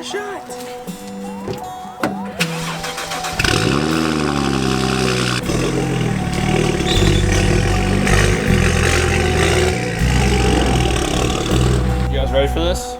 shot. You guys ready for this?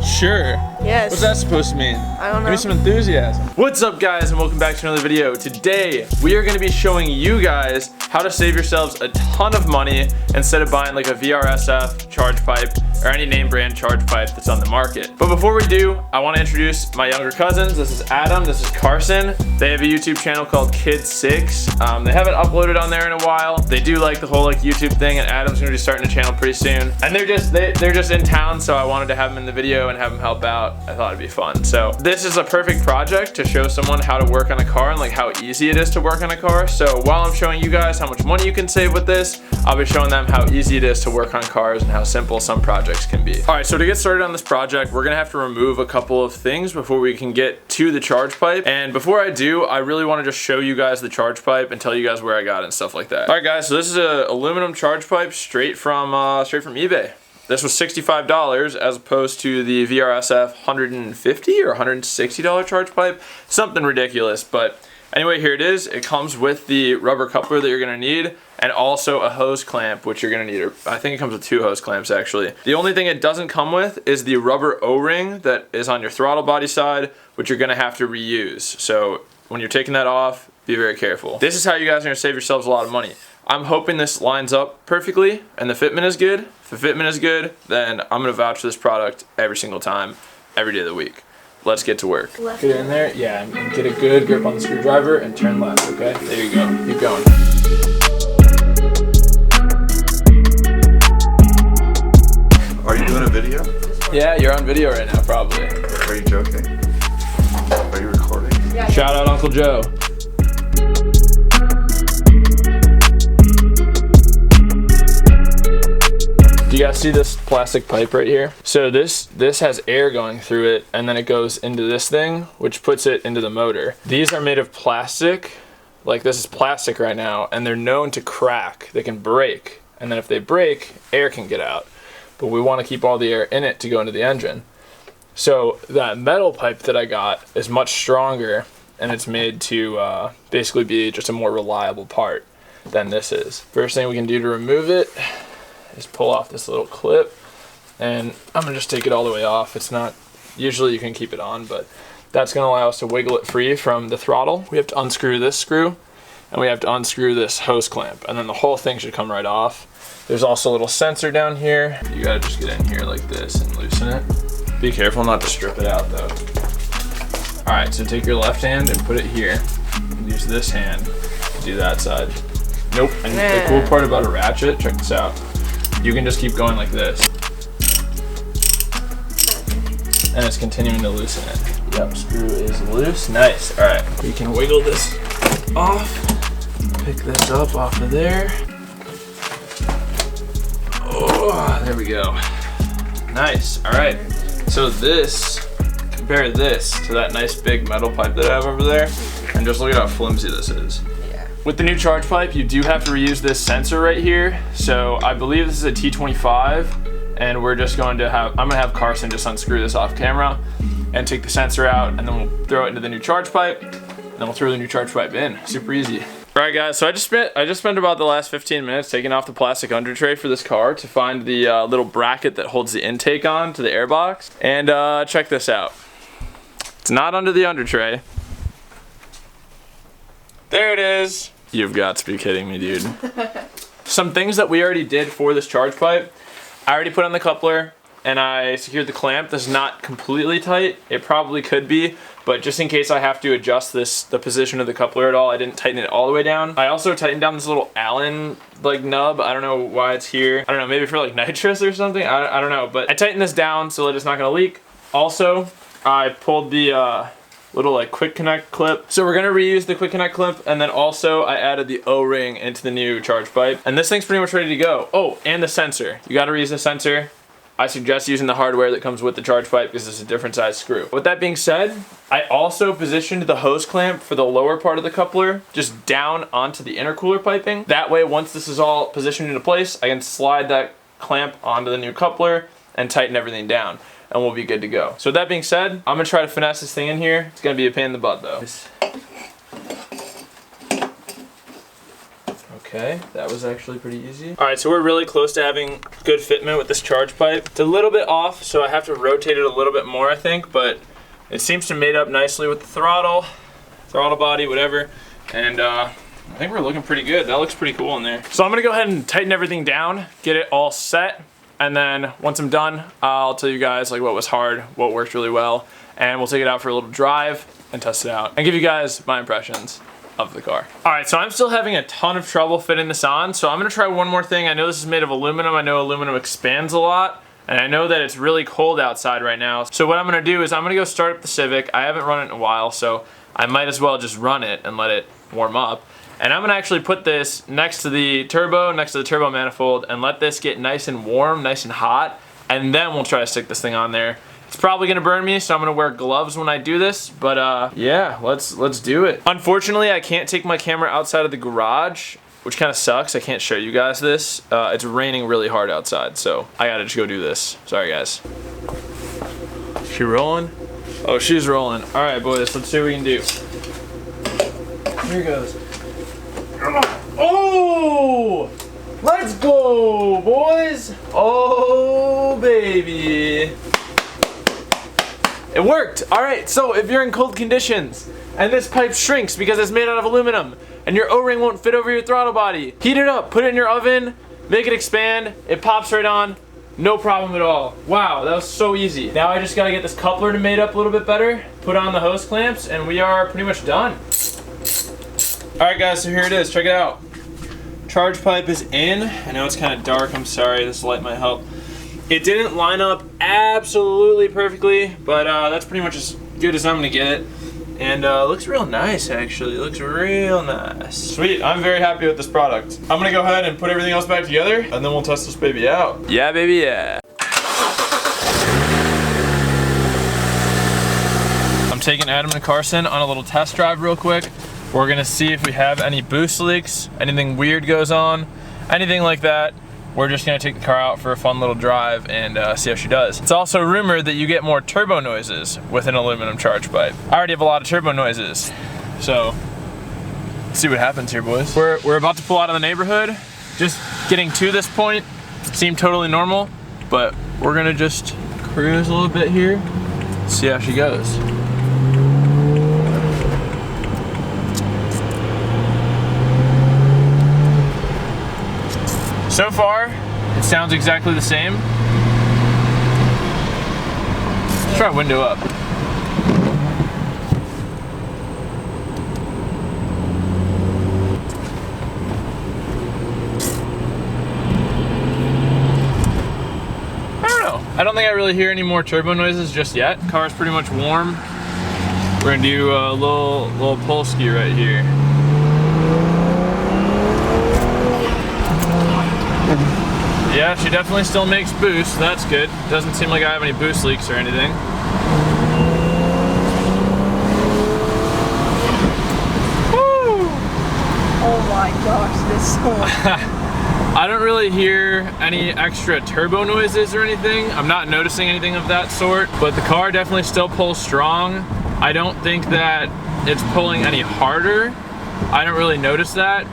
Sure. Yes. What's that supposed to mean? I don't know. Give me some enthusiasm. What's up, guys, and welcome back to another video. Today, we are going to be showing you guys how to save yourselves a ton of money instead of buying like a VRSF charge pipe or any name brand charge pipe that's on the market. But before we do, I want to introduce my younger cousins. This is Adam, this is Carson. They have a YouTube channel called Kid6. They haven't uploaded on there in a while. They do like the whole like YouTube thing, and Adam's gonna be starting a channel pretty soon. And they're just in town, so I wanted to have them in the video and have them help out. I thought it'd be fun. So this is a perfect project to show someone how to work on a car and like how easy it is to work on a car. So while I'm showing you guys how much money you can save with this, I'll be showing them how easy it is to work on cars and how simple some projects can be. All right, so to get started on this project, we're gonna have to remove a couple of things before we can get to the charge pipe. And before I do, I really wanna just show you guys the charge pipe and tell you guys where I got it and stuff like that. All right, guys, so this is an aluminum charge pipe straight from eBay. This was $65 as opposed to the VRSF $150 or $160 charge pipe, something ridiculous. But anyway, here it is. It comes with the rubber coupler that you're gonna need and also a hose clamp, which you're gonna need. I think it comes with 2 hose clamps actually. The only thing it doesn't come with is the rubber O-ring that is on your throttle body side, which you're gonna have to reuse. So when you're taking that off, be very careful. This is how you guys are gonna save yourselves a lot of money. I'm hoping this lines up perfectly and the fitment is good. If the fitment is good, then I'm gonna vouch for this product every single time, every day of the week. Let's get to work. Get it in there, yeah, and get a good grip on the screwdriver and turn left, okay? There you go, keep going. Are you doing a video? Yeah, you're on video right now, probably. Are you joking? Are you recording? Yeah. Shout out Uncle Joe. Do you guys see this plastic pipe right here? So this has air going through it, and then it goes into this thing, which puts it into the motor. These are made of plastic. Like, this is plastic right now, and they're known to crack. They can break, and then if they break, air can get out. But we want to keep all the air in it to go into the engine. So that metal pipe that I got is much stronger, and it's made to basically be just a more reliable part than this is. First thing we can do to remove it is pull off this little clip, and I'm gonna just take it all the way off. It's not, usually you can keep it on, but that's gonna allow us to wiggle it free from the throttle. We have to unscrew this screw, and we have to unscrew this hose clamp, and then the whole thing should come right off. There's also a little sensor down here. You gotta just get in here like this and loosen it. Be careful not to strip it out though. All right, so take your left hand and put it here. And use this hand to do that side. Nope, and the cool part about a ratchet, check this out. You can just keep going like this. And it's continuing to loosen it. Yep, screw is loose. Nice. All right, we can wiggle this off. Pick this up off of there. Oh, there we go. Nice. All right. So compare this to that nice big metal pipe that I have over there, and just look at how flimsy this is. With the new charge pipe, you do have to reuse this sensor right here. So I believe this is a T25, and we're just going to I'm gonna have Carson just unscrew this off camera and take the sensor out, and then we'll throw it into the new charge pipe, and then we'll throw the new charge pipe in. Super easy. All right, guys, so I just spent about the last 15 minutes taking off the plastic under tray for this car to find the little bracket that holds the intake on to the air box. And check this out. It's not under the under tray. There it is. You've got to be kidding me, dude. Some things that we already did for this charge pipe. I already put on the coupler and I secured the clamp. This is not completely tight. It probably could be, but just in case I have to adjust the position of the coupler at all, I didn't tighten it all the way down. I also tightened down this little Allen like nub. I don't know why it's here. I don't know, maybe for like nitrous or something. I don't know, but I tightened this down so that it's not gonna leak. Also, I pulled the little like quick connect clip. So we're gonna reuse the quick connect clip, and then also I added the O-ring into the new charge pipe. And this thing's pretty much ready to go. Oh, and the sensor. You gotta reuse the sensor. I suggest using the hardware that comes with the charge pipe because it's a different size screw. With that being said, I also positioned the hose clamp for the lower part of the coupler just down onto the intercooler piping. That way, once this is all positioned into place, I can slide that clamp onto the new coupler and tighten everything down. and we'll be good to go. So with that being said, I'm gonna try to finesse this thing in here. It's gonna be a pain in the butt though. Okay, that was actually pretty easy. All right, so we're really close to having good fitment with this charge pipe. It's a little bit off, so I have to rotate it a little bit more, I think, but it seems to mate up nicely with the throttle body, whatever. And I think we're looking pretty good. That looks pretty cool in there. So I'm gonna go ahead and tighten everything down, get it all set, and then once I'm done, I'll tell you guys like what was hard, what worked really well, and we'll take it out for a little drive and test it out and give you guys my impressions of the car. All right, so I'm still having a ton of trouble fitting this on, so I'm gonna try one more thing. I know this is made of aluminum. I know aluminum expands a lot, and I know that it's really cold outside right now. So what I'm gonna do is I'm gonna go start up the Civic. I haven't run it in a while, so I might as well just run it and let it warm up. And I'm gonna actually put this next to the turbo manifold, and let this get nice and warm, nice and hot, and then we'll try to stick this thing on there. It's probably gonna burn me, so I'm gonna wear gloves when I do this, but yeah, let's do it. Unfortunately, I can't take my camera outside of the garage, which kind of sucks. I can't show you guys this. It's raining really hard outside, so I gotta just go do this. Sorry, guys. She rolling? Oh, she's rolling. All right, boys, let's see what we can do. Here goes. Oh! Let's go, boys! Oh, baby. It worked! Alright, so if you're in cold conditions and this pipe shrinks because it's made out of aluminum and your O-ring won't fit over your throttle body, heat it up, put it in your oven, make it expand, it pops right on, no problem at all. Wow, that was so easy. Now I just gotta get this coupler to mate up a little bit better, put on the hose clamps, and we are pretty much done. Alright guys, so here it is, check it out. Charge pipe is in. I know it's kind of dark, I'm sorry, this light might help. It didn't line up absolutely perfectly, but that's pretty much as good as I'm gonna get. And looks real nice, actually. It looks real nice. Sweet, I'm very happy with this product. I'm gonna go ahead and put everything else back together, and then we'll test this baby out. Yeah, baby, yeah. I'm taking Adam and Carson on a little test drive real quick. We're gonna see if we have any boost leaks, anything weird goes on, anything like that. We're just gonna take the car out for a fun little drive and see how she does. It's also rumored that you get more turbo noises with an aluminum charge pipe. I already have a lot of turbo noises, so let's see what happens here, boys. We're about to pull out of the neighborhood. Just getting to this point seemed totally normal, but we're gonna just cruise a little bit here, see how she goes. So far, it sounds exactly the same. Let's try window up. I don't know. I don't think I really hear any more turbo noises just yet. Car's pretty much warm. We're gonna do a little pull ski right here. Yeah, she definitely still makes boost, so that's good. Doesn't seem like I have any boost leaks or anything. Woo! Oh my gosh, this song. I don't really hear any extra turbo noises or anything. I'm not noticing anything of that sort, but the car definitely still pulls strong. I don't think that it's pulling any harder. I don't really notice that.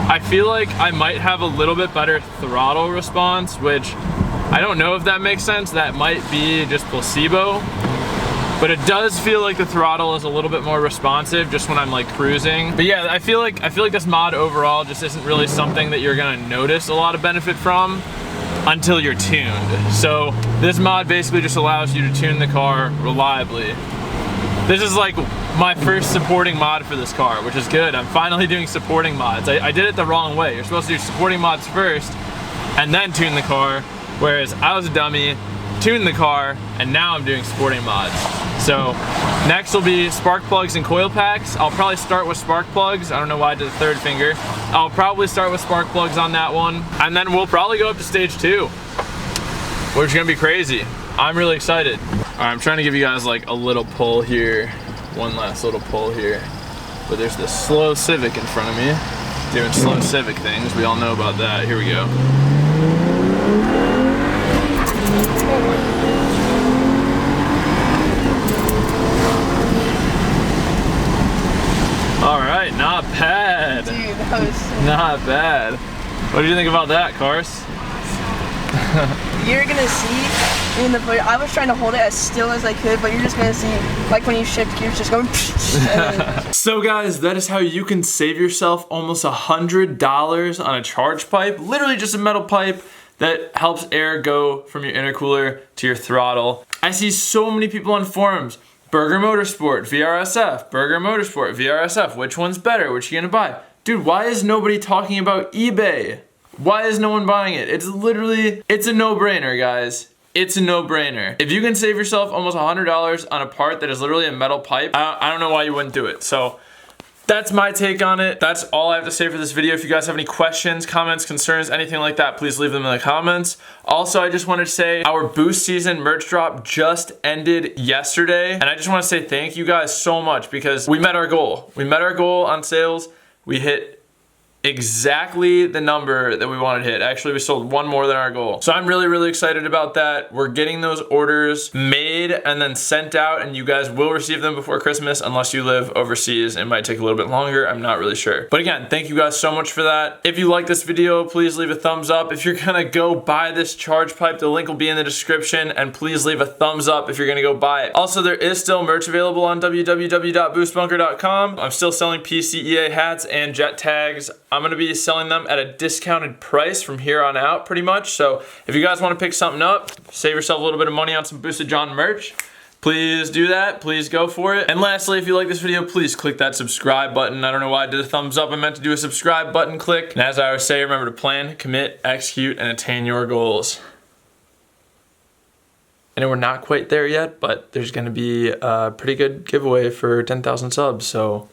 I feel like I might have a little bit better throttle response, which I don't know if that makes sense. That might be just placebo, but it does feel like the throttle is a little bit more responsive just when I'm like cruising. But yeah, I feel like this mod overall just isn't really something that you're gonna notice a lot of benefit from until you're tuned. So this mod basically just allows you to tune the car reliably. This is like my first supporting mod for this car, which is good. I'm finally doing supporting mods. I did it the wrong way. You're supposed to do supporting mods first and then tune the car, whereas I was a dummy, tuned the car, and now I'm doing supporting mods. So next will be spark plugs and coil packs. I'll probably start with spark plugs. I don't know why I did the third finger. I'll probably start with spark plugs on that one, and then we'll probably go up to stage 2, which is gonna be crazy. I'm really excited. All right, I'm trying to give you guys like a little pull here. One last little pull here. But there's this slow Civic in front of me doing slow Civic things. We all know about that. Here we go. Not bad. What do you think about that, Cars? You're gonna see in the video. I was trying to hold it as still as I could, but you're just gonna see, like when you shift gears, just going. So guys, that is how you can save yourself almost $100 on a charge pipe. Literally just a metal pipe that helps air go from your intercooler to your throttle. I see so many people on forums. Burger Motorsport, VRSF, Burger Motorsport, VRSF. Which one's better? Which are you gonna buy? Dude, why is nobody talking about eBay? Why is no one buying it? It's literally, it's a no-brainer, guys. It's a no-brainer. If you can save yourself almost $100 on a part that is literally a metal pipe, I don't know why you wouldn't do it. So that's my take on it. That's all I have to say for this video. If you guys have any questions, comments, concerns, anything like that, please leave them in the comments. Also, I just wanted to say our boost season merch drop just ended yesterday. And I just want to say thank you guys so much because we met our goal. We met our goal on sales. We hit exactly the number that we wanted to hit. Actually, we sold one more than our goal. So I'm really, really excited about that. We're getting those orders made and then sent out, and you guys will receive them before Christmas unless you live overseas. It might take a little bit longer. I'm not really sure. But again, thank you guys so much for that. If you like this video, please leave a thumbs up. If you're gonna go buy this charge pipe, the link will be in the description, and please leave a thumbs up if you're gonna go buy it. Also, there is still merch available on www.boostbunker.com. I'm still selling PCEA hats and jet tags. I'm gonna be selling them at a discounted price from here on out, pretty much. So if you guys wanna pick something up, save yourself a little bit of money on some Boosted John merch, please do that. Please go for it. And lastly, if you like this video, please click that subscribe button. I don't know why I did a thumbs up. I meant to do a subscribe button click. And as I always say, remember to plan, commit, execute, and attain your goals. And we're not quite there yet, but there's gonna be a pretty good giveaway for 10,000 subs, so